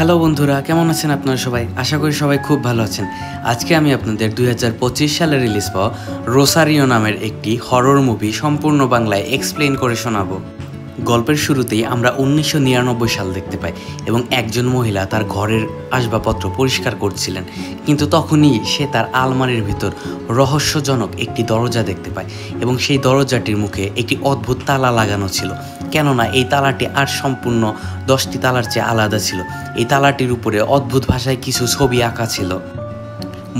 Hello বন্ধুরা, কেমন আছেন আপনারা সবাই? আশা করি সবাই খুব ভালো আছেন। আজকে আমি আপনাদের 2025 সালে রিলিজ পাওয়া রোসারিও নামের একটি হরর মুভি সম্পূর্ণ বাংলায় এক্সপ্লেইন করে শোনাবো। গল্পের শুরুতেই আমরা 1999 সাল দেখতে পাই এবং একজন মহিলা তার ঘরের আসবাবপত্র পরিষ্কার করছিলেন, কিন্তু তখনই সে তার আলমারির ভিতর রহস্যজনক একটি দরজা দেখতে পায় এবং সেই দরজাটির মুখে একটি অদ্ভুত তালা লাগানো ছিল। কেননা এই তালাটি আর সম্পূর্ণ 10টি তালার চেয়ে আলাদা ছিল। এই তালাটির উপরে অদ্ভুত ভাষায় কিছু ছবি আঁকা ছিল।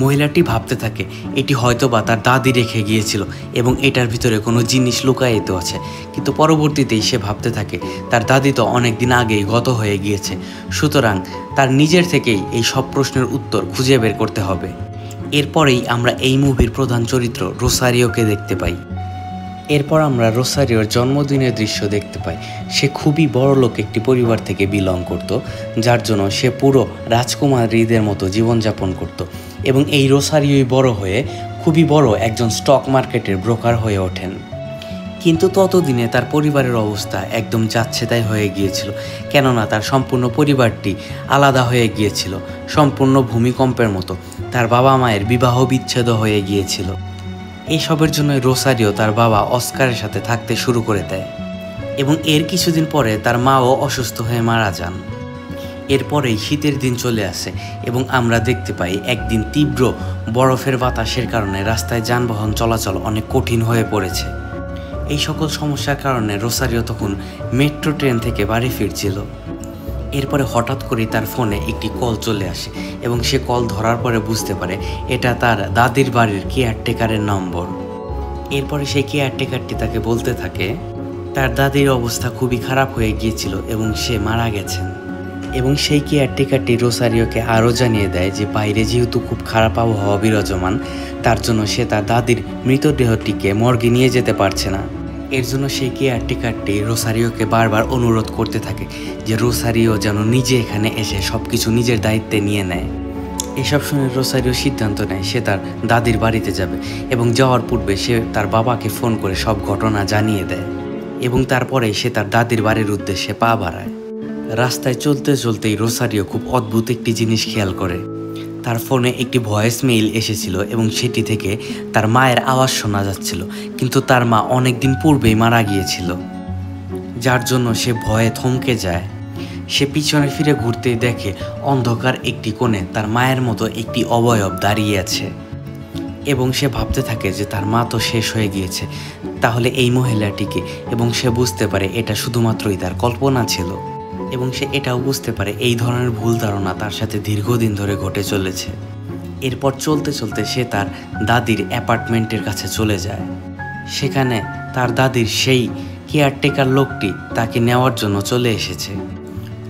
মহিলাটি ভাবতে থাকে এটি হয়তোবা তার দাদি রেখে গিয়েছিল এবং এটার ভিতরে কোনো জিনিস লুকায়িত আছে, কিন্তু পরবর্তীতেই সে ভাবতে থাকে তার দাদি তো অনেক দিন আগেই গত হয়ে গিয়েছে, সুতরাং তার নিজের থেকেই এই সব প্রশ্নের উত্তর খুঁজে বের করতে হবে। এরপরেই আমরা এই মুভির প্রধান চরিত্র রোসারিওকে দেখতে পাই। এরপর আমরা রোসারিওর জন্মদিনের দৃশ্য দেখতে পাই। সে খুবই বড়লোক একটি পরিবার থেকে বিলং করত, যার জন্য সে পুরো রাজকুমারীদের মতো জীবনযাপন করত এবং এই রোসারিওই বড় হয়ে খুবই বড় একজন স্টক মার্কেটের ব্রোকার হয়ে ওঠেন। কিন্তু ততদিনে তার পরিবারের অবস্থা একদম যাচ্ছেতাই হয়ে গিয়েছিল, কেননা তার সম্পূর্ণ পরিবারটি আলাদা হয়ে গিয়েছিল, সম্পূর্ণ ভূমিকম্পের মতো। তার বাবা মায়ের বিবাহ বিচ্ছেদ হয়ে গিয়েছিল। এইসবের জন্য রোসারিও তার বাবা অস্কারের সাথে থাকতে শুরু করে দেয় এবং এর কিছুদিন পরে তার মাও অসুস্থ হয়ে মারা যান। এরপরেই শীতের দিন চলে আসে এবং আমরা দেখতে পাই একদিন তীব্র বরফের বাতাসের কারণে রাস্তায় যানবাহন চলাচল অনেক কঠিন হয়ে পড়েছে। এই সকল সমস্যার কারণে রোসারিও তখন মেট্রো ট্রেন থেকে বাড়ি ফিরছিল। এরপরে হঠাৎ করেই তার ফোনে একটি কল চলে আসে এবং সে কল ধরার পরে বুঝতে পারে এটা তার দাদির বাড়ির কেয়ারটেকারের নম্বর। এরপরে সেই কেয়ারটেকারটি তাকে বলতে থাকে তার দাদির অবস্থা খুবই খারাপ হয়ে গিয়েছিল এবং সে মারা গেছেন। এবং সেই কেয়ারটেকারটি রোসারিওকে আরও জানিয়ে দেয় যে বাইরে যেহেতু খুব খারাপ আবহাওয়া বিরাজমান, তার জন্য সে তার দাদির মৃতদেহটিকে মর্গে নিয়ে যেতে পারছে না। এর জন্য সেই কেয়ারটেকারটি রোসারিওকে বারবার অনুরোধ করতে থাকে যে রোসারিও যেন নিজে এখানে এসে সব কিছু নিজের দায়িত্বে নিয়ে নেয়। এসব শুনে রোসারিও সিদ্ধান্ত নেয় সে তার দাদির বাড়িতে যাবে এবং যাওয়ার পূর্বে সে তার বাবাকে ফোন করে সব ঘটনা জানিয়ে দেয় এবং তারপরে সে তার দাদির বাড়ির উদ্দেশ্যে পা বাড়ায়। রাস্তায় চলতে চলতেই রোসারিও খুব অদ্ভুত একটি জিনিস খেয়াল করে। তার ফোনে একটি ভয়েস মেইল এসেছিল এবং সেটি থেকে তার মায়ের আওয়াজ শোনা যাচ্ছিল, কিন্তু তার মা অনেক দিন পূর্বেই মারা গিয়েছিল, যার জন্য সে ভয়ে থমকে যায়। সে পিছনে ফিরে ঘুরতেই দেখে অন্ধকার একটি কোণে তার মায়ের মতো একটি অবয়ব দাঁড়িয়ে আছে এবং সে ভাবতে থাকে যে তার মা তো শেষ হয়ে গিয়েছে, তাহলে এই মহিলাটিকে, এবং সে বুঝতে পারে এটা শুধুমাত্রই তার কল্পনা ছিল এবং সে এটাও বুঝতে পারে এই ধরনের ভুল ধারণা তার সাথে দীর্ঘদিন ধরে ঘটে চলেছে। এরপর চলতে চলতে সে তার দাদির অ্যাপার্টমেন্টের কাছে চলে যায়। সেখানে তার দাদির সেই কেয়ারটেকার লোকটি তাকে নেওয়ার জন্য চলে এসেছে।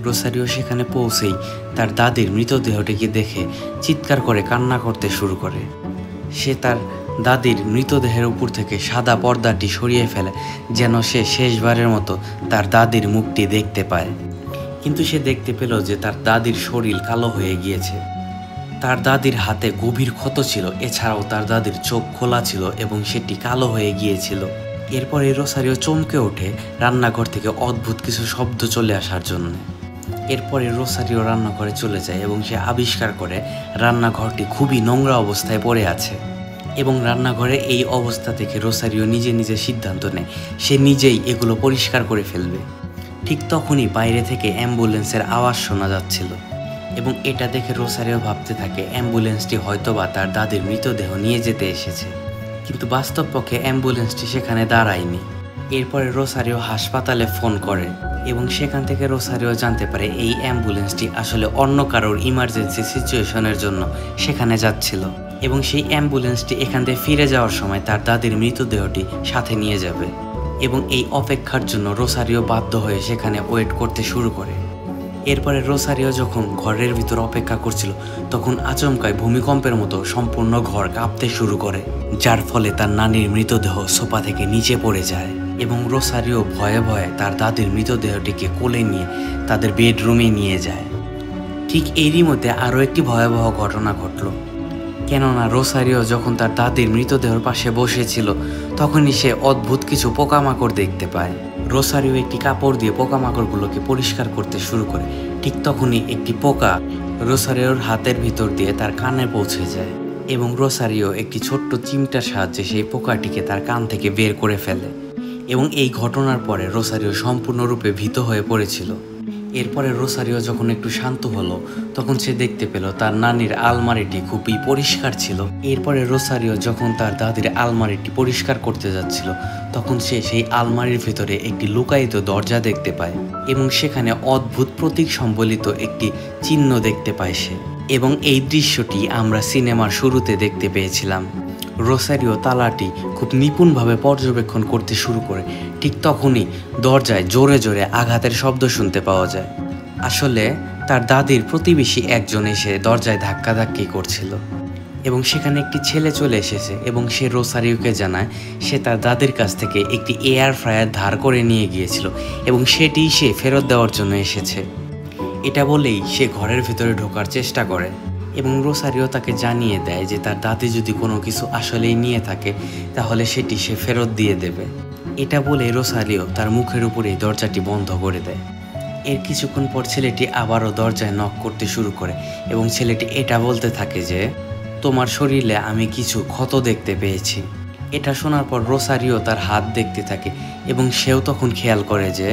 রোসারিও সেখানে পৌঁছেই তার দাদির মৃতদেহটিকে দেখে চিৎকার করে কান্না করতে শুরু করে। সে তার দাদির মৃতদেহের উপর থেকে সাদা পর্দাটি সরিয়ে ফেলে যেন সে শেষবারের মতো তার দাদির মুখটি দেখতে পায়, কিন্তু সে দেখতে পেল যে তার দাদির শরীর কালো হয়ে গিয়েছে। তার দাদির হাতে গভীর ক্ষত ছিল, এছাড়াও তার দাদির চোখ খোলা ছিল এবং সেটি কালো হয়ে গিয়েছিল। এরপরে রোসারিও চমকে ওঠে রান্নাঘর থেকে অদ্ভুত কিছু শব্দ চলে আসার জন্য। এরপরে রোসারিও রান্নাঘরে চলে যায় এবং সে আবিষ্কার করে রান্নাঘরটি খুবই নোংরা অবস্থায় পড়ে আছে এবং রান্নাঘরে এই অবস্থা থেকে রোসারিও নিজে নিজে সিদ্ধান্ত নেয় সে নিজেই এগুলো পরিষ্কার করে ফেলবে। ঠিক তখনই বাইরে থেকে অ্যাম্বুলেন্সের আওয়াজ শোনা যাচ্ছিল এবং এটা দেখে রোসারিও ভাবতে থাকে অ্যাম্বুলেন্সটি হয়তোবা তার দাদির মৃতদেহ নিয়ে যেতে এসেছে, কিন্তু বাস্তব পক্ষে অ্যাম্বুলেন্সটি সেখানে দাঁড়ায়নি। এরপরে রোসারিও হাসপাতালে ফোন করে এবং সেখান থেকে রোসারিও জানতে পারে এই অ্যাম্বুলেন্সটি আসলে অন্য কারোর ইমার্জেন্সি সিচুয়েশনের জন্য সেখানে যাচ্ছিল এবং সেই অ্যাম্বুলেন্সটি এখান থেকে ফিরে যাওয়ার সময় তার দাদির মৃতদেহটি সাথে নিয়ে যাবে এবং এই অপেক্ষার জন্য রোসারিও বাধ্য হয়ে সেখানে ওয়েট করতে শুরু করে। এরপরে রোসারিও যখন ঘরের ভিতর অপেক্ষা করছিল তখন আচমকায় ভূমিকম্পের মতো সম্পূর্ণ ঘর কাঁপতে শুরু করে, যার ফলে তার নানির মৃতদেহ সোফা থেকে নিচে পড়ে যায় এবং রোসারিও ভয়ে ভয়ে তার দাদির মৃতদেহটিকে কোলে নিয়ে তাদের বেডরুমে নিয়ে যায়। ঠিক এরই মধ্যে আরও একটি ভয়াবহ ঘটনা ঘটল, কেননা রোসারিও যখন তার দাদির মৃতদেহের পাশে বসেছিল তখনই সে অদ্ভুত কিছু পোকামাকড় দেখতে পায়। রোসারিও একটি কাপড় দিয়ে পোকামাকড়গুলোকে পরিষ্কার করতে শুরু করে, ঠিক তখনই একটি পোকা রোসারিওর হাতের ভিতর দিয়ে তার কানে পৌঁছে যায় এবং রোসারিও একটি ছোট্ট চিমটার সাহায্যে সেই পোকাটিকে তার কান থেকে বের করে ফেলে এবং এই ঘটনার পরে রোসারিও সম্পূর্ণরূপে ভীত হয়ে পড়েছিল। এরপরে রোসারিও যখন একটু শান্ত হলো তখন সে দেখতে পেল তার নানির আলমারিটি খুবই পরিষ্কার ছিল। এরপরে রোসারিও যখন তার দাদির আলমারিটি পরিষ্কার করতে যাচ্ছিল তখন সে সেই আলমারির ভিতরে একটি লুকায়িত দরজা দেখতে পায় এবং সেখানে অদ্ভুত প্রতীক সম্বলিত একটি চিহ্ন দেখতে পায় সে। এবং এই দৃশ্যটি আমরা সিনেমার শুরুতে দেখতে পেয়েছিলাম। রোসারিও তালাটি খুব নিপুণভাবে পর্যবেক্ষণ করতে শুরু করে ঠিক তখনই দরজায় জোরে জোরে আঘাতের শব্দ শুনতে পাওয়া যায়। আসলে তার দাদির প্রতিবেশী একজন এসে দরজায় ধাক্কাধাক্কি করছিল এবং সেখানে একটি ছেলে চলে এসেছে এবং সে রোসারিওকে জানায় সে তার দাদির কাছ থেকে একটি এয়ার ফ্রায়ার ধার করে নিয়ে গিয়েছিল এবং সেটি সে ফেরত দেওয়ার জন্য এসেছে। এটা বলেই সে ঘরের ভিতরে ঢোকার চেষ্টা করে এবং রোসারিও তাকে জানিয়ে দেয় যে তার দাদি যদি কোনো কিছু আসলেই নিয়ে থাকে তাহলে সেটি সে ফেরত দিয়ে দেবে। এটা বলে রোসারিও তার মুখের উপরেই দরজাটি বন্ধ করে দেয়। এর কিছুক্ষণ পর ছেলেটি আবারও দরজায় নক করতে শুরু করে এবং ছেলেটি এটা বলতে থাকে যে তোমার শরীরে আমি কিছু ক্ষত দেখতে পেয়েছি। এটা শোনার পর রোসারিও তার হাত দেখতে থাকে এবং সেও তখন খেয়াল করে যে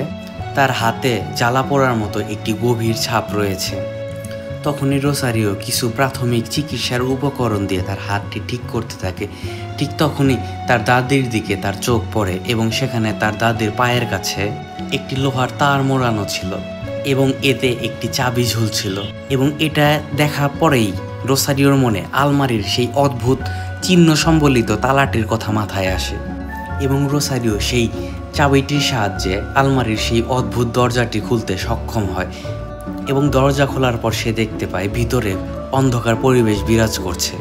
তার হাতে জ্বালা পোড়ার মতো একটি গভীর ছাপ রয়েছে। তখনই রোসারিও কিছু প্রাথমিক চিকিৎসার উপকরণ দিয়ে তার হাতটি ঠিক করতে থাকে। ঠিক তখনই তার দাদির দিকে তার চোখ পড়ে এবং সেখানে তার দাদির পায়ের কাছে একটি লোহার তার মোড়ানো ছিল এবং এতে একটি চাবি ঝুলছিল এবং এটা দেখা পরেই রোসারিওর মনে আলমারির সেই অদ্ভুত চিহ্ন সম্বলিত তালাটির কথা মাথায় আসে এবং রোসারিও সেই চাবিটির সাহায্যে আলমারির সেই অদ্ভুত দরজাটি খুলতে সক্ষম হয় এবং দরজা খোলার পর সে দেখতে পায় ভিতরে অন্ধকার পরিবেশ বিরাজ করছে।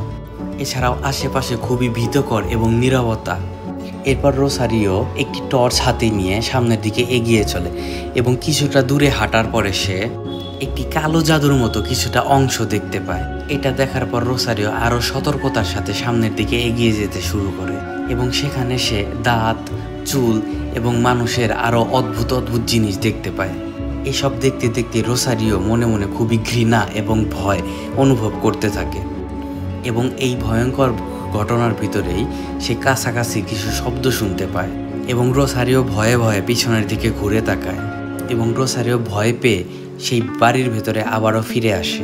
এছাড়াও আশেপাশে খুবই ভীতকর এবং নীরবতা। এরপর রোসারিও একটি টর্চ হাতে নিয়ে সামনের দিকে এগিয়ে চলে এবং কিছুটা দূরে হাঁটার পরে সে একটি কালো জাদুর মতো কিছুটা অংশ দেখতে পায়। এটা দেখার পর রোসারিও আরও সতর্কতার সাথে সামনের দিকে এগিয়ে যেতে শুরু করে এবং সেখানে সে দাঁত, চুল এবং মানুষের আরও অদ্ভুত অদ্ভুত জিনিস দেখতে পায়। এসব দেখতে দেখতে রোসারিও মনে মনে খুবই ঘৃণা এবং ভয় অনুভব করতে থাকে এবং এই ভয়ঙ্কর ঘটনার ভিতরেই সে কাছাকাছি কিছু শব্দ শুনতে পায় এবং রোসারিও ভয়ে ভয়ে পিছনের দিকে ঘুরে তাকায় এবং রোসারিও ভয় পেয়ে সেই বাড়ির ভেতরে আবারও ফিরে আসে।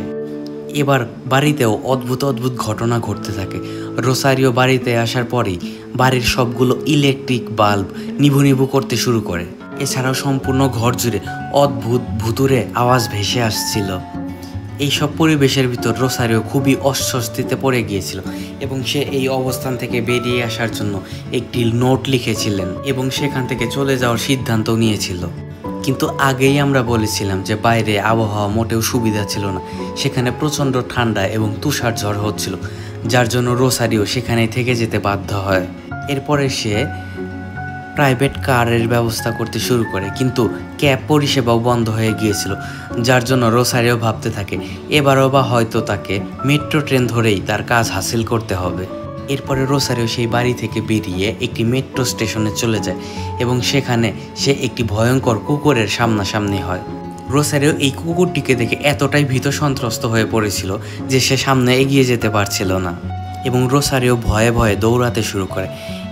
এবার বাড়িতেও অদ্ভুত অদ্ভুত ঘটনা ঘটতে থাকে। রোসারিও বাড়িতে আসার পরেই বাড়ির সবগুলো ইলেকট্রিক বাল্ব নিভু নিভু করতে শুরু করে। এছাড়াও সম্পূর্ণ ঘর জুড়ে অদ্ভুত ভুতুরে আওয়াজ ভেসে আসছিল। এইসব পরিবেশের ভিতর রোসারিও খুবই অস্বস্তিতে পড়ে গিয়েছিল এবং সে এই অবস্থান থেকে বেরিয়ে আসার জন্য একটি নোট লিখেছিলেন এবং সেখান থেকে চলে যাওয়ার সিদ্ধান্ত নিয়েছিল। কিন্তু আগেই আমরা বলেছিলাম যে বাইরে আবহাওয়া মোটেও সুবিধা ছিল না, সেখানে প্রচণ্ড ঠান্ডা এবং তুষার ঝড় হচ্ছিল, যার জন্য রোসারিও সেখানে থেকে যেতে বাধ্য হয়। এরপরে সে প্রাইভেট কারের ব্যবস্থা করতে শুরু করে কিন্তু ক্যাব পরিষেবাও বন্ধ হয়ে গিয়েছিল, যার জন্য রোসারিও ভাবতে থাকে এবারও বা হয়তো তাকে মেট্রো ট্রেন ধরেই তার কাজ হাসিল করতে হবে। এরপরে রোসারিও সেই বাড়ি থেকে বেরিয়ে একটি মেট্রো স্টেশনে চলে যায় এবং সেখানে সে একটি ভয়ঙ্কর কুকুরের সামনাসামনি হয়। রোসারিও এই কুকুরটিকে দেখে এতটাই ভীত সন্ত্রস্ত হয়ে পড়েছিল যে সে সামনে এগিয়ে যেতে পারছিল না এবং রোসারিও ভয়ে ভয়ে দৌড়াতে শুরু করে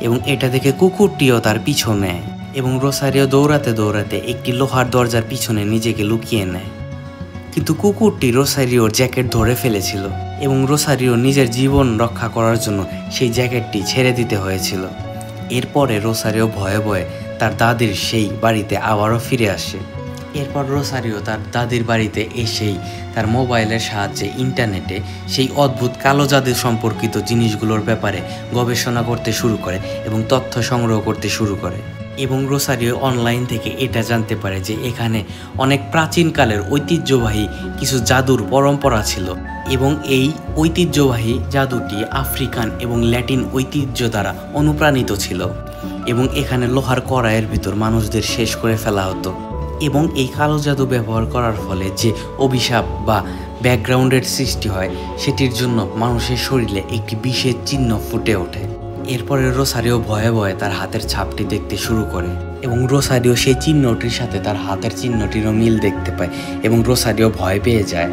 এবং এটা দেখে কুকুরটিও তার পিছু নেয় এবং রোসারিও দৌড়াতে দৌড়াতে একটি লোহার দরজার পিছনে নিজেকে লুকিয়ে নেয়। কিন্তু কুকুরটি রোসারিওর জ্যাকেট ধরে ফেলেছিল এবং রোসারিও নিজের জীবন রক্ষা করার জন্য সেই জ্যাকেটটি ছেড়ে দিতে হয়েছিল। এরপরে রোসারিও ভয়ে ভয়ে তার দাদির সেই বাড়িতে আবারও ফিরে আসে। এরপর রোসারিও তার দাদির বাড়িতে এসেই তার মোবাইলের সাহায্যে ইন্টারনেটে সেই অদ্ভুত কালো জাদু সম্পর্কিত জিনিসগুলোর ব্যাপারে গবেষণা করতে শুরু করে এবং তথ্য সংগ্রহ করতে শুরু করে এবং রোসারিও অনলাইন থেকে এটা জানতে পারে যে এখানে অনেক প্রাচীনকালের ঐতিহ্যবাহী কিছু জাদুর পরম্পরা ছিল এবং এই ঐতিহ্যবাহী জাদুটি আফ্রিকান এবং ল্যাটিন ঐতিহ্য দ্বারা অনুপ্রাণিত ছিল এবং এখানে লোহার কড়াইয়ের ভিতর মানুষদের শেষ করে ফেলা হতো এবং এই কালো জাদু ব্যবহার করার ফলে যে অভিশাপ বা ব্যাকগ্রাউন্ডের সৃষ্টি হয় সেটির জন্য মানুষের শরীরে একটি বিষের চিহ্ন ফুটে ওঠে। এরপরে রোসারিও ভয়ে ভয়ে তার হাতের ছাপটি দেখতে শুরু করে এবং রোসারিও সেই চিহ্নটির সাথে তার হাতের চিহ্নটিরও মিল দেখতে পায় এবং রোসারিও ভয় পেয়ে যায়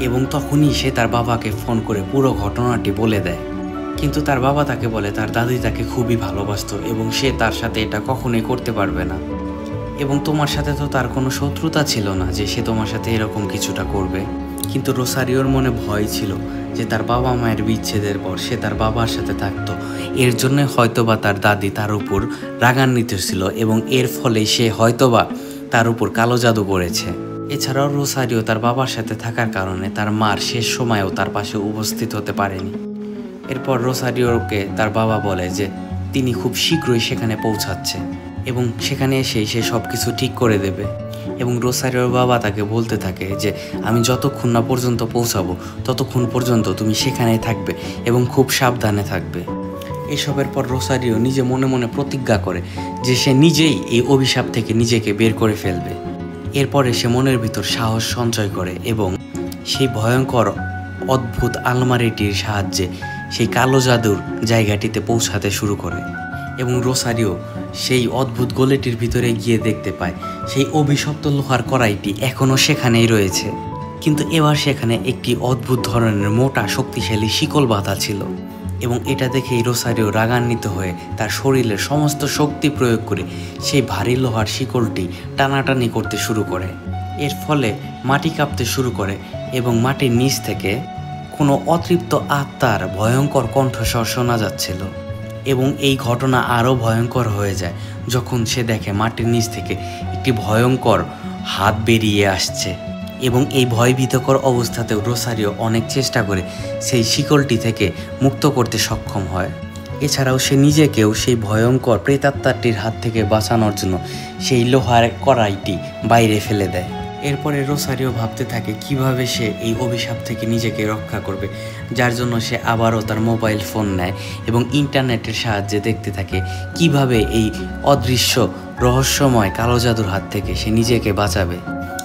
এবং তখনই সে তার বাবাকে ফোন করে পুরো ঘটনাটি বলে দেয়। কিন্তু তার বাবা তাকে বলে তার দাদি তাকে খুবই ভালোবাসতো এবং সে তার সাথে এটা কখনোই করতে পারবে না এবং তোমার সাথে তো তার কোনো শত্রুতা ছিল না যে সে তোমার সাথে এরকম কিছুটা করবে। কিন্তু রোসারিওর মনে ভয় ছিল যে তার বাবা মায়ের বিচ্ছেদের পর সে তার বাবার সাথে থাকতো, এর জন্য হয়তোবা তার দাদি তার উপর রাগান্বিত ছিল এবং এর ফলে সে হয়তোবা তার উপর কালো জাদু করেছে। এছাড়াও রোসারিও তার বাবার সাথে থাকার কারণে তার মার শেষ সময়েও তার পাশে উপস্থিত হতে পারেনি। এরপর রোসারিওকে তার বাবা বলে যে তিনি খুব শীঘ্রই সেখানে পৌঁছাচ্ছে এবং সেখানে এসেই সে সব কিছু ঠিক করে দেবে এবং রোসারিওর বাবা তাকে বলতে থাকে যে আমি যতক্ষণ না পর্যন্ত পৌঁছাবো ততক্ষণ পর্যন্ত তুমি সেখানেই থাকবে এবং খুব সাবধানে থাকবে। এসবের পর রোসারিও নিজে মনে মনে প্রতিজ্ঞা করে যে সে নিজেই এই অভিশাপ থেকে নিজেকে বের করে ফেলবে। এরপরে সে মনের ভিতর সাহস সঞ্চয় করে এবং সেই ভয়ঙ্কর অদ্ভুত আলমারিটির সাহায্যে সেই কালো জাদুর জায়গাটিতে পৌঁছাতে শুরু করে এবং রোসারিও সেই অদ্ভুত গলিটির ভিতরে গিয়ে দেখতে পায় সেই অভিশপ্ত লোহার কড়াইটি এখনও সেখানেই রয়েছে, কিন্তু এবার সেখানে একটি অদ্ভুত ধরনের মোটা শক্তিশালী শিকল বাঁধা ছিল এবং এটা দেখেই রোসারিও রাগান্বিত হয়ে তার শরীরের সমস্ত শক্তি প্রয়োগ করে সেই ভারী লোহার শিকলটি টানাটানি করতে শুরু করে। এর ফলে মাটি কাঁপতে শুরু করে এবং মাটির নিচ থেকে কোনো অতৃপ্ত আত্মার ভয়ঙ্কর কণ্ঠস্বর শোনা যাচ্ছিল এবং এই ঘটনা আরও ভয়ঙ্কর হয়ে যায় যখন সে দেখে মাটির নিচ থেকে একটি ভয়ঙ্কর হাত বেরিয়ে আসছে এবং এই ভয়ভীতকর অবস্থাতেও রোসারিও অনেক চেষ্টা করে সেই শিকলটি থেকে মুক্ত করতে সক্ষম হয়। এছাড়াও সে নিজেকেও সেই ভয়ঙ্কর প্রেতাত্মাটির হাত থেকে বাঁচানোর জন্য সেই লোহার কড়াইটি বাইরে ফেলে দেয়। এরপরে রোসারিও ভাবতে থাকে কিভাবে সে এই অভিশাপ থেকে নিজেকে রক্ষা করবে, যার জন্য সে আবারও তার মোবাইল ফোন নেয় এবং ইন্টারনেটের সাহায্যে দেখতে থাকে কিভাবে এই অদৃশ্য রহস্যময় কালো জাদুর হাত থেকে সে নিজেকে বাঁচাবে।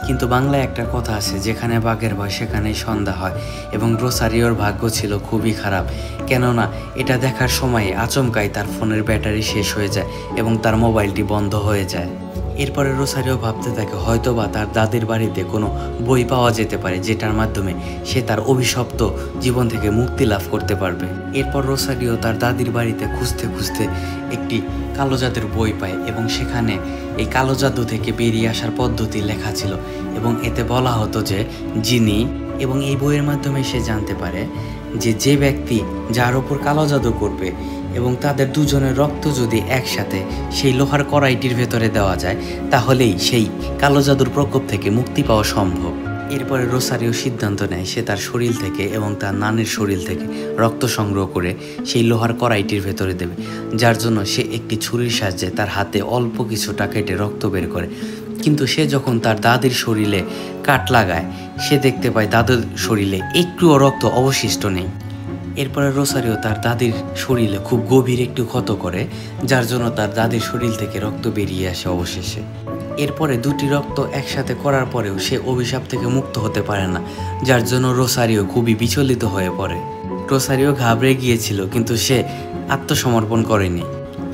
কিন্তু বাংলায় একটা কথা আছে, যেখানে বাঘের ভয় সেখানেই সন্ধ্যা হয় এবং রোসারিওর ভাগ্য ছিল খুবই খারাপ, কেননা এটা দেখার সময় আচমকাই তার ফোনের ব্যাটারি শেষ হয়ে যায় এবং তার মোবাইলটি বন্ধ হয়ে যায়। এরপরে রোসারিও ভাবতে থাকে হয়তোবা তার দাদির বাড়িতে কোনো বই পাওয়া যেতে পারে যেটার মাধ্যমে সে তার অভিশপ্ত জীবন থেকে মুক্তি লাভ করতে পারবে। এরপর রোসারিও তার দাদির বাড়িতে খুঁজতে খুঁজতে একটি কালো জাদুর বই পায় এবং সেখানে এই কালো জাদু থেকে বেরিয়ে আসার পদ্ধতি লেখা ছিল এবং এতে বলা হতো যে যিনি, এবং এই বইয়ের মাধ্যমে সে জানতে পারে যে ব্যক্তি যার ওপর কালো জাদু করবে এবং তাদের দুজনের রক্ত যদি একসাথে সেই লোহার কড়াইটির ভেতরে দেওয়া যায় তাহলেই সেই কালো জাদুর প্রকোপ থেকে মুক্তি পাওয়া সম্ভব। এরপরে রোসারিও সিদ্ধান্ত নেয় সে তার শরীর থেকে এবং তার নানির শরীর থেকে রক্ত সংগ্রহ করে সেই লোহার কড়াইটির ভেতরে দেবে, যার জন্য সে একটি ছুরির সাহায্যে তার হাতে অল্প কিছুটা কেটে রক্ত বের করে। কিন্তু সে যখন তার দাদির শরীরে কাট লাগায় সে দেখতে পায় দাদুর শরীরে একটুও রক্ত অবশিষ্ট নেই। এরপরে রোসারিও তার দাদির শরীরে খুব গভীর একটু ক্ষত করে, যার জন্য তার দাদির শরীর থেকে রক্ত বেরিয়ে আসে অবশেষে। এরপরে দুটি রক্ত একসাথে করার পরেও সে অভিশাপ থেকে মুক্ত হতে পারে না, যার জন্য রোসারিও খুবই বিচলিত হয়ে পড়ে। রোসারিও ঘাবড়ে গিয়েছিল, কিন্তু সে আত্মসমর্পণ করেনি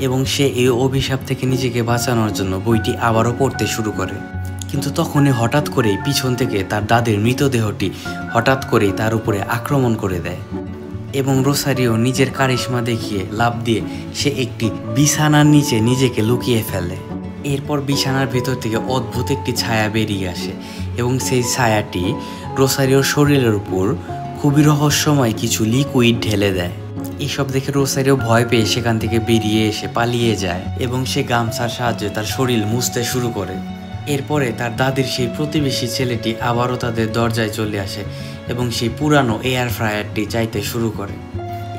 এবং সে এই অভিশাপ থেকে নিজেকে বাঁচানোর জন্য বইটি আবারও পড়তে শুরু করে। কিন্তু তখনই হঠাৎ করেই পিছন থেকে তার দাদির মৃতদেহটি হঠাৎ করেই তার উপরে আক্রমণ করে দেয় এবং রোসারিও নিজের কারিশমা দেখিয়ে লাফ দিয়ে সে একটি বিছানার নিচে নিজেকে লুকিয়ে ফেলে। এরপর বিছানার ভেতর থেকে অদ্ভুত একটি ছায়া বেরিয়ে আসে এবং সেই ছায়াটি রোসারিওর শরীরের উপর খুবই রহস্যময় কিছু লিকুইড ঢেলে দেয়। এইসব দেখে রোসারিও ভয় পেয়ে সেখান থেকে বেরিয়ে এসে পালিয়ে যায় এবং সে গামছার সাহায্যে তার শরীর মুছতে শুরু করে। এরপরে তার দাদির সেই প্রতিবেশী ছেলেটি আবারও তাদের দরজায় চলে আসে এবং সেই পুরানো এয়ার ফ্রায়ারটি চাইতে শুরু করে।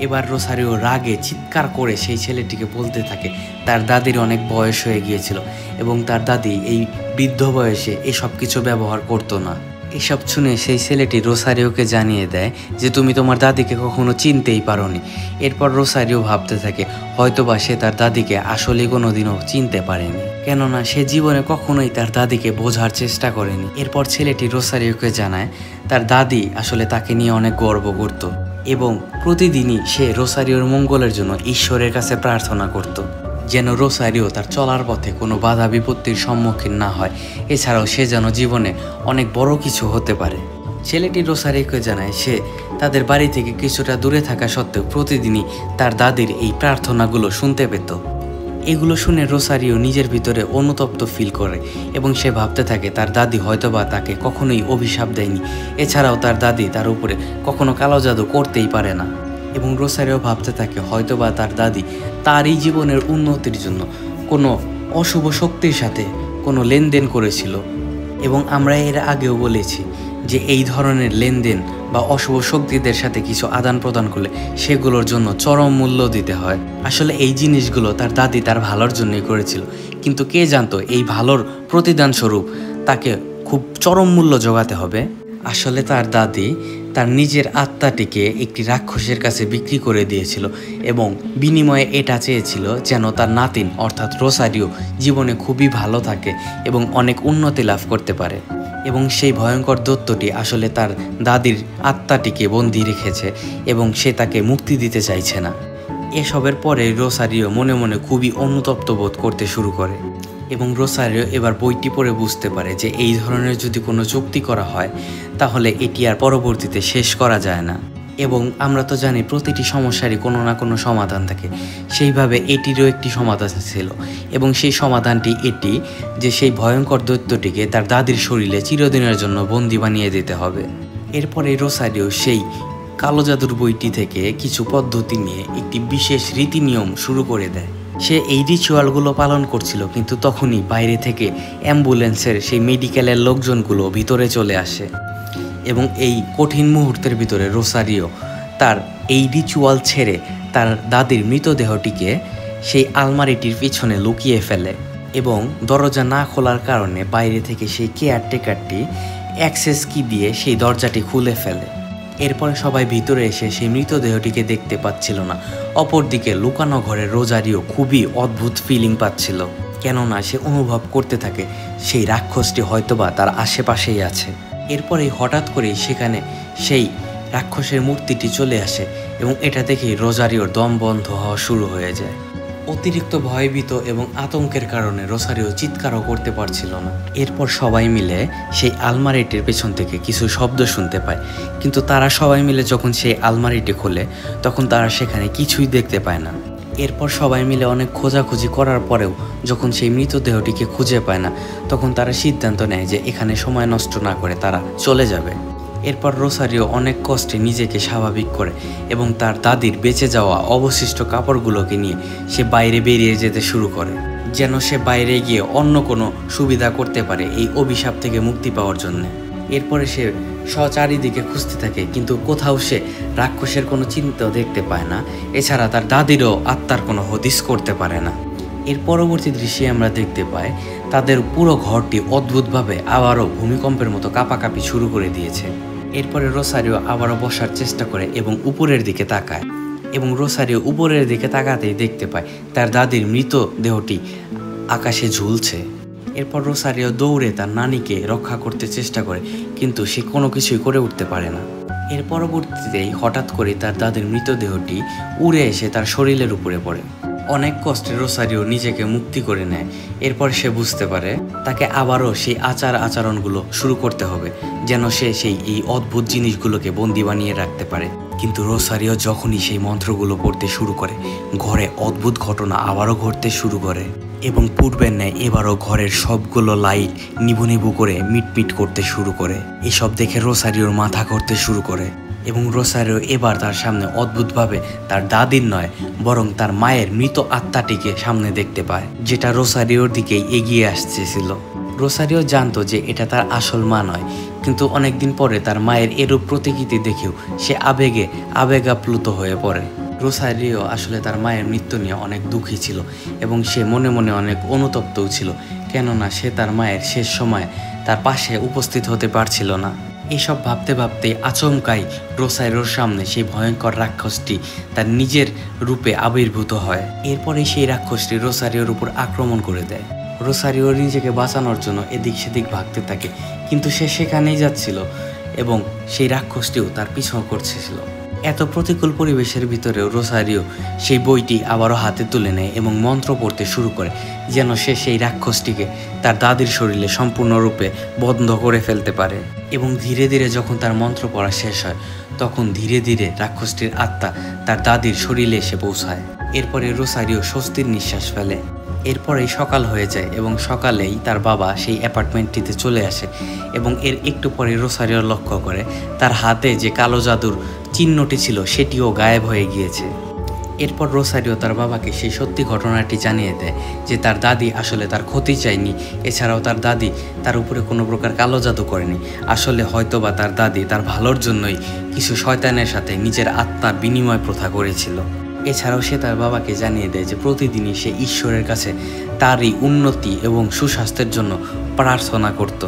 এবার রোসারিও রাগে চিৎকার করে সেই ছেলেটিকে বলতে থাকে তার দাদির অনেক বয়স হয়ে গিয়েছিল এবং তার দাদি এই বৃদ্ধ বয়সে এসব কিছু ব্যবহার করতো না। এসব শুনে সেই ছেলেটি রোসারিওকে জানিয়ে দেয় যে তুমি তোমার দাদিকে কখনো চিনতেই পারোনি। এরপর রোসারিও ভাবতে থাকে হয়তোবা সে তার দাদিকে আসলে কোনোদিনও চিনতে পারেনি, কেননা সে জীবনে কখনোই তার দাদিকে বোঝার চেষ্টা করেনি। এরপর ছেলেটি রোসারিওকে জানায় তার দাদি আসলে তাকে নিয়ে অনেক গর্ব করত এবং প্রতিদিনই সে রোসারিওর মঙ্গলের জন্য ঈশ্বরের কাছে প্রার্থনা করত, যেন রোসারিও তার চলার পথে কোনো বাধা বিপত্তির সম্মুখীন না হয়। এছাড়াও সে যেন জীবনে অনেক বড় কিছু হতে পারে। ছেলেটি রোসারিওকে জানায় সে তাদের বাড়ি থেকে কিছুটা দূরে থাকা সত্ত্বেও প্রতিদিনই তার দাদির এই প্রার্থনাগুলো শুনতে পেত। এগুলো শুনে রোসারিও নিজের ভিতরে অনুতপ্ত ফিল করে এবং সে ভাবতে থাকে তার দাদি হয়তোবা তাকে কখনোই অভিশাপ দেয়নি। এছাড়াও তার দাদি তার উপরে কখনো কালো জাদু করতেই পারে না। এবং রোসারিও ভাবতে থাকে হয়তোবা তার দাদি তার এই জীবনের উন্নতির জন্য কোনো অশুভ শক্তির সাথে কোনো লেনদেন করেছিল। এবং আমরা এর আগেও বলেছি যে এই ধরনের লেনদেন বা অশুভ শক্তিদের সাথে কিছু আদান প্রদান করলে সেগুলোর জন্য চরম মূল্য দিতে হয়। আসলে এই জিনিসগুলো তার দাদি তার ভালোর জন্যই করেছিল, কিন্তু কে জানতো এই ভালোর প্রতিদান স্বরূপ তাকে খুব চরম মূল্য জোগাতে হবে। আসলে তার দাদি তার নিজের আত্মাটিকে একটি রাক্ষসের কাছে বিক্রি করে দিয়েছিল এবং বিনিময়ে এটা চেয়েছিল যেন তার নাতিন অর্থাৎ রোসারিও জীবনে খুবই ভালো থাকে এবং অনেক উন্নতি লাভ করতে পারে। এবং সেই ভয়ঙ্কর দৈত্যটি আসলে তার দাদির আত্মাটিকে বন্দি রেখেছে এবং সে তাকে মুক্তি দিতে চাইছে না। এসবের পরে রোসারিও মনে মনে খুবই অনুতপ্ত বোধ করতে শুরু করে এবং রোসারিও এবার বইটি পড়ে বুঝতে পারে যে এই ধরনের যদি কোনো চুক্তি করা হয় তাহলে এটি আর পরবর্তীতে শেষ করা যায় না। এবং আমরা তো জানি প্রতিটি সমস্যারই কোনো না কোনো সমাধান থাকে, সেইভাবে এটিরও একটি সমাধান ছিল এবং সেই সমাধানটি এটি যে সেই ভয়ঙ্কর দৈত্যটিকে তার দাদির শরীরে চিরদিনের জন্য বন্দি বানিয়ে দিতে হবে। এরপরে রোসারিও সেই কালো জাদুর বইটি থেকে কিছু পদ্ধতি নিয়ে একটি বিশেষ রীতিনিয়ম শুরু করে দেয়। সে এই রিচুয়ালগুলো পালন করছিল, কিন্তু তখনই বাইরে থেকে অ্যাম্বুলেন্সের সেই মেডিকেলের লোকজনগুলো ভিতরে চলে আসে এবং এই কঠিন মুহূর্তের ভিতরে রোসারিও তার এই রিচুয়াল ছেড়ে তার দাদির মৃতদেহটিকে সেই আলমারিটির পিছনে লুকিয়ে ফেলে এবং দরজা না খোলার কারণে বাইরে থেকে সেই কেয়ারটেকারটি অ্যাক্সেস কি দিয়ে সেই দরজাটি খুলে ফেলে। এরপরে সবাই ভিতরে এসে সেই মৃতদেহটিকে দেখতে পাচ্ছিল না। অপরদিকে লুকানো ঘরে রোজারিও খুবই অদ্ভুত ফিলিং পাচ্ছিল, কেননা সে অনুভব করতে থাকে সেই রাক্ষসটি হয়তোবা তার আশেপাশেই আছে। এরপরেই হঠাৎ করেই সেখানে সেই রাক্ষসের মূর্তিটি চলে আসে এবং এটা দেখেই রোজারিওর দম বন্ধ হওয়া শুরু হয়ে যায়। অতিরিক্ত ভয়ভীত এবং আতঙ্কের কারণে রোসারিও চিৎকারও করতে পারছিল না। এরপর সবাই মিলে সেই আলমারিটির পেছন থেকে কিছু শব্দ শুনতে পায়, কিন্তু তারা সবাই মিলে যখন সেই আলমারিটি খোলে তখন তারা সেখানে কিছুই দেখতে পায় না। এরপর সবাই মিলে অনেক খোঁজাখুঁজি করার পরেও যখন সেই মৃতদেহটিকে খুঁজে পায় না তখন তারা সিদ্ধান্ত নেয় যে এখানে সময় নষ্ট না করে তারা চলে যাবে। এরপর রোসারিও অনেক কষ্টে নিজেকে স্বাভাবিক করে এবং তার দাদির বেঁচে যাওয়া অবশিষ্ট কাপড়গুলোকে নিয়ে সে বাইরে বেরিয়ে যেতে শুরু করে, যেন সে বাইরে গিয়ে অন্য কোনো সুবিধা করতে পারে এই অভিশাপ থেকে মুক্তি পাওয়ার জন্য। এরপরে সে চারিদিকে খুঁজতে থাকে, কিন্তু কোথাও সে রাক্ষসের কোনো চিহ্নও দেখতে পায় না। এছাড়া তার দাদিরও আত্মার কোনো হদিস করতে পারে না। এর পরবর্তী দৃশ্যে আমরা দেখতে পাই তাদের পুরো ঘরটি অদ্ভুতভাবে আবারও ভূমিকম্পের মতো কাঁপাকাঁপি শুরু করে দিয়েছে। এরপরে রোসারিও আবারও বসার চেষ্টা করে এবং উপরের দিকে তাকায় এবং রোসারিও উপরের দিকে তাকাতেই দেখতে পায় তার দাদির মৃতদেহটি আকাশে ঝুলছে। এরপর রোসারিও দৌড়ে তার নানিকে রক্ষা করতে চেষ্টা করে, কিন্তু সে কোনো কিছুই করে উঠতে পারে না। এর পরবর্তীতেই হঠাৎ করে তার দাদির মৃতদেহটি উড়ে এসে তার শরীরের উপরে পড়ে। অনেক কষ্টে রোসারিও নিজেকে মুক্তি করে নেয়। এরপর সে বুঝতে পারে তাকে আবারও সেই আচরণগুলো শুরু করতে হবে, যেন সে এই অদ্ভুত জিনিসগুলোকে বন্দি বানিয়ে রাখতে পারে। কিন্তু রোসারিও যখনই সেই মন্ত্রগুলো পড়তে শুরু করে ঘরে অদ্ভুত ঘটনা আবারও ঘটতে শুরু করে এবং পূর্বের ন্যায় এবারও ঘরের সবগুলো লাইট নিভু নিভু করে মিটমিট করতে শুরু করে। এসব দেখে রোসারিওর মাথা ঘুরতে শুরু করে এবং রোসারিও এবার তার সামনে অদ্ভুতভাবে তার দাদির নয় বরং তার মায়ের মৃত আত্মাটিকে সামনে দেখতে পায়, যেটা রোসারিওর দিকেই এগিয়ে আসতেছিল। রোসারিও জানতো যে এটা তার আসল মা নয়, কিন্তু অনেকদিন পরে তার মায়ের এরূপ প্রতিকৃতি দেখেও সে আবেগাপ্লুত হয়ে পড়ে। রোসারিও আসলে তার মায়ের মৃত্যু নিয়ে অনেক দুঃখী ছিল এবং সে মনে মনে অনেক অনুতপ্তও ছিল, কেননা সে তার মায়ের শেষ সময় তার পাশে উপস্থিত হতে পারছিল না। এসব ভাবতে ভাবতেই আচমকাই রোসারিওর সামনে সেই ভয়ঙ্কর রাক্ষসটি তার নিজের রূপে আবির্ভূত হয়। এরপরে সেই রাক্ষসটি রোসারিওর উপর আক্রমণ করে দেয়। রোসারিও নিজেকে বাঁচানোর জন্য এদিক সেদিক ভাগতে থাকে, কিন্তু সে সেখানেই যাচ্ছিল এবং সেই রাক্ষসটিও তার পিছু করছিল। এত প্রতিকূল পরিবেশের ভিতরেও রোসারিও সেই বইটি আবারও হাতে তুলে নেয় এবং মন্ত্র পড়তে শুরু করে, যেন সে সেই রাক্ষসটিকে তার দাদির শরীরে সম্পূর্ণরূপে বন্ধ করে ফেলতে পারে। এবং ধীরে ধীরে যখন তার মন্ত্র পড়া শেষ হয়, তখন ধীরে ধীরে রাক্ষসটির আত্মা তার দাদির শরীরে এসে পৌঁছায়। এরপরে রোসারিও স্বস্তির নিঃশ্বাস ফেলে। এরপরেই সকাল হয়ে যায় এবং সকালেই তার বাবা সেই অ্যাপার্টমেন্টটিতে চলে আসে এবং এর একটু পরে রোসারিও লক্ষ্য করে তার হাতে যে কালো জাদুর চিহ্নটি ছিল সেটিও গায়েব হয়ে গিয়েছে। এরপর রোসারিও তার বাবাকে সেই সত্যি ঘটনাটি জানিয়ে দেয় যে তার দাদি আসলে তার ক্ষতি চায়নি, এছাড়াও তার দাদি তার উপরে কোনো প্রকার কালো জাদু করেনি। আসলে হয়তোবা তার দাদি তার ভালোর জন্যই কিছু শয়তানের সাথে নিজের আত্মার বিনিময় প্রথা করেছিল। এছাড়াও সে তার বাবাকে জানিয়ে দেয় যে প্রতিদিনই সে ঈশ্বরের কাছে তারই উন্নতি এবং সুস্বাস্থ্যের জন্য প্রার্থনা করত।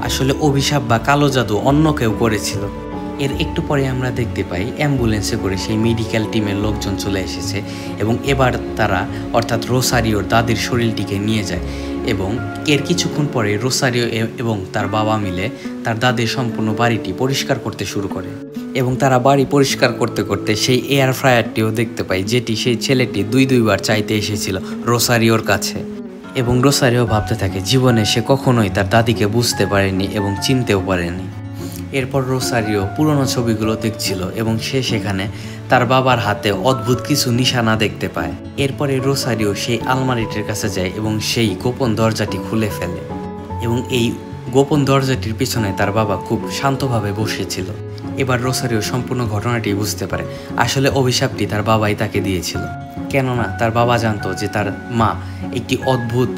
আসলে অভিশাপ বা কালো জাদু অন্য কেউ করেছিল। এর একটু পরে আমরা দেখতে পাই অ্যাম্বুলেন্সে করে সেই মেডিকেল টিমের লোকজন চলে এসেছে এবং এবার তারা অর্থাৎ রোসারিওর দাদির শরীরটিকে নিয়ে যায় এবং এর কিছুক্ষণ পরে রোসারিও এবং তার বাবা মিলে তার দাদির সম্পূর্ণ বাড়িটি পরিষ্কার করতে শুরু করে এবং তারা বাড়ি পরিষ্কার করতে করতে সেই এয়ার ফ্রায়ারটিও দেখতে পাই, যেটি সেই ছেলেটি দুইবার চাইতে এসেছিল রোসারিওর কাছে। এবং রোসারিও ভাবতে থাকে জীবনে সে কখনোই তার দাদিকে বুঝতে পারেনি এবং চিনতেও পারেনি। এরপর রোসারিও পুরনো ছবিগুলো দেখছিল এবং সে সেখানে তার বাবার হাতে অদ্ভুত কিছু নিশানা দেখতে পায়। এরপরে রোসারিও সেই আলমারিটির কাছে যায় এবং সেই গোপন দরজাটি খুলে ফেলে এবং এই গোপন দরজাটির পিছনে তার বাবা খুব শান্তভাবে বসেছিল। এবার রোসারিও সম্পূর্ণ ঘটনাটি বুঝতে পারে আসলে অভিশাপটি তার বাবাই তাকে দিয়েছিল, কেননা তার বাবা জানতো যে তার মা একটি অদ্ভুত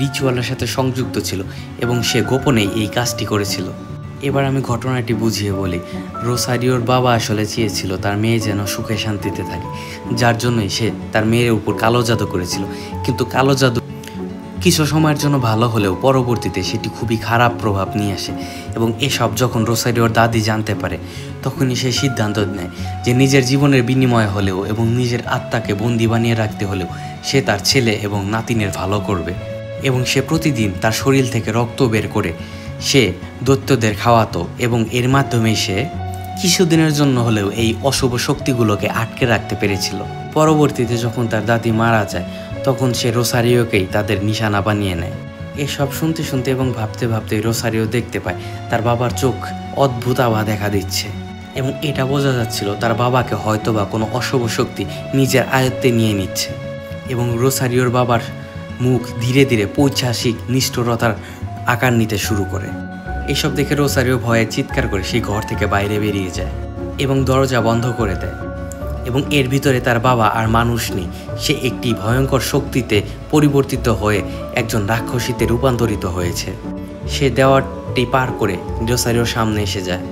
রিচুয়ালের সাথে সংযুক্ত ছিল এবং সে গোপনেই এই কাজটি করেছিল। এবার আমি ঘটনাটি বুঝিয়ে বলি। রোসারিওর বাবা আসলে চেয়েছিল তার মেয়ে যেন সুখে শান্তিতে থাকে, যার জন্যই সে তার মেয়ের উপর কালো জাদু করেছিল। কিন্তু কালো জাদু কিছু সময়ের জন্য ভালো হলেও পরবর্তীতে সেটি খুবই খারাপ প্রভাব নিয়ে আসে এবং এসব যখন রোসারিওর দাদি জানতে পারে, তখনই সে সিদ্ধান্ত নেয় যে নিজের জীবনের বিনিময়ে হলেও এবং নিজের আত্মাকে বন্দি বানিয়ে রাখতে হলেও সে তার ছেলে এবং নাতিনের ভালো করবে। এবং সে প্রতিদিন তার শরীর থেকে রক্ত বের করে সে দৈত্যদের খাওয়াতো এবং এর মাধ্যমেই সে কিছুদিনের জন্য হলেও এই অশুভ শক্তিগুলোকে আটকে রাখতে পেরেছিল। পরবর্তীতে যখন তার দাদি মারা যায়, তখন সে রোসারিওকেই তাদের নিশানা বানিয়ে নেয়। এসব শুনতে শুনতে এবং ভাবতে ভাবতে রোসারিও দেখতে পায় তার বাবার চোখ অদ্ভুত আভা দেখা দিচ্ছে এবং এটা বোঝা যাচ্ছিল তার বাবাকে হয়তোবা কোনো অশুভ শক্তি নিজের আয়ত্তে নিয়ে নিচ্ছে। এবং রোসারিওর বাবার মুখ ধীরে ধীরে পৈশাচিক নিষ্ঠুরতার আকার নিতে শুরু করে। এসব দেখে রোসারিও ভয়ে চিৎকার করে সেই ঘর থেকে বাইরে বেরিয়ে যায় এবং দরজা বন্ধ করে দেয়। এবং এর ভিতরে তার বাবা আর মানুষ নেই, সে একটি ভয়ঙ্কর শক্তিতে পরিবর্তিত হয়ে একজন রাক্ষসীতে রূপান্তরিত হয়েছে। সে দেওয়ালটি পার করে রোসারিওর সামনে এসে যায়।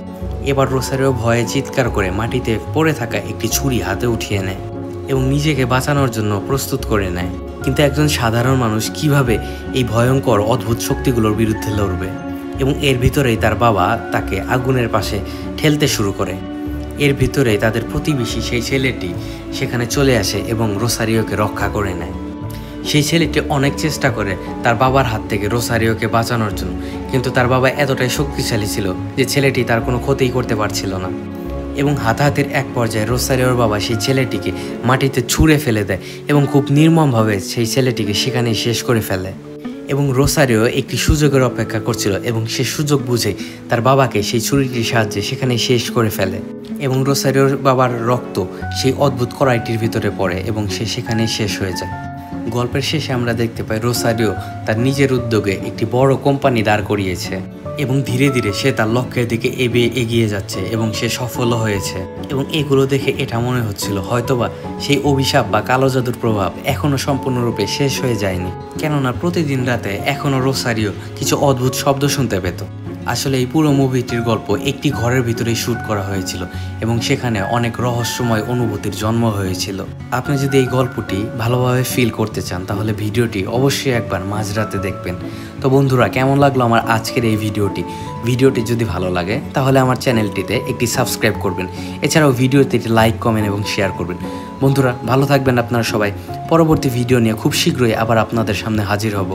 এবার রোসারিও ভয়ে চিৎকার করে মাটিতে পড়ে থাকা একটি ছুরি হাতে উঠিয়ে নেয় এবং নিজেকে বাঁচানোর জন্য প্রস্তুত করে নেয়। কিন্তু একজন সাধারণ মানুষ কিভাবে এই ভয়ঙ্কর অদ্ভুত শক্তিগুলোর বিরুদ্ধে লড়বে? এবং এর ভিতরেই তার বাবা তাকে আগুনের পাশে ঠেলতে শুরু করে। এর ভিতরে তাদের প্রতিবেশী সেই ছেলেটি সেখানে চলে আসে এবং রোসারিওকে রক্ষা করে নেয়। সেই ছেলেটি অনেক চেষ্টা করে তার বাবার হাত থেকে রোসারিওকে বাঁচানোর জন্য, কিন্তু তার বাবা এতটাই শক্তিশালী ছিল যে ছেলেটি তার কোনো ক্ষতিই করতে পারছিল না। এবং হাতাহাতির এক পর্যায়ে রোসারিওর বাবা সেই ছেলেটিকে মাটিতে ছুঁড়ে ফেলে দেয় এবং খুব নির্মমভাবে সেই ছেলেটিকে সেখানেই শেষ করে ফেলে। এবং রোসারিও একটি সুযোগের অপেক্ষা করছিল এবং সে সুযোগ বুঝে তার বাবাকে সেই ছুরিটির সাহায্যে সেখানে শেষ করে ফেলে। এবং রোসারিওর বাবার রক্ত সেই অদ্ভুত কড়াইটির ভিতরে পড়ে এবং সে সেখানেই শেষ হয়ে যায়। গল্পের শেষে আমরা দেখতে পাই রোসারিও তার নিজের উদ্যোগে একটি বড় কোম্পানি দাঁড় করিয়েছে এবং ধীরে ধীরে সে তার লক্ষ্যের দিকে এগিয়ে যাচ্ছে এবং সে সফলও হয়েছে। এবং এগুলো দেখে এটা মনে হচ্ছিল হয়তোবা সেই অভিশাপ বা কালো জাদুর প্রভাব এখনও সম্পূর্ণরূপে শেষ হয়ে যায়নি, কেননা প্রতিদিন রাতে এখনও রোসারিও কিছু অদ্ভুত শব্দ শুনতে পেত। আসলে এই পুরো মুভিটির গল্প একটি ঘরের ভিতরেই শ্যুট করা হয়েছিল এবং সেখানে অনেক রহস্যময় অনুভূতির জন্ম হয়েছিল। আপনি যদি এই গল্পটি ভালোভাবে ফিল করতে চান তাহলে ভিডিওটি অবশ্যই একবার মাঝরাতে দেখবেন। তো বন্ধুরা, কেমন লাগলো আমার আজকের এই ভিডিওটি যদি ভালো লাগে তাহলে আমার চ্যানেলটিতে একটি সাবস্ক্রাইব করবেন। এছাড়াও ভিডিওতে একটি লাইক, কমেন্ট এবং শেয়ার করবেন। বন্ধুরা ভালো থাকবেন আপনারা সবাই। পরবর্তী ভিডিও নিয়ে খুব শীঘ্রই আবার আপনাদের সামনে হাজির হব।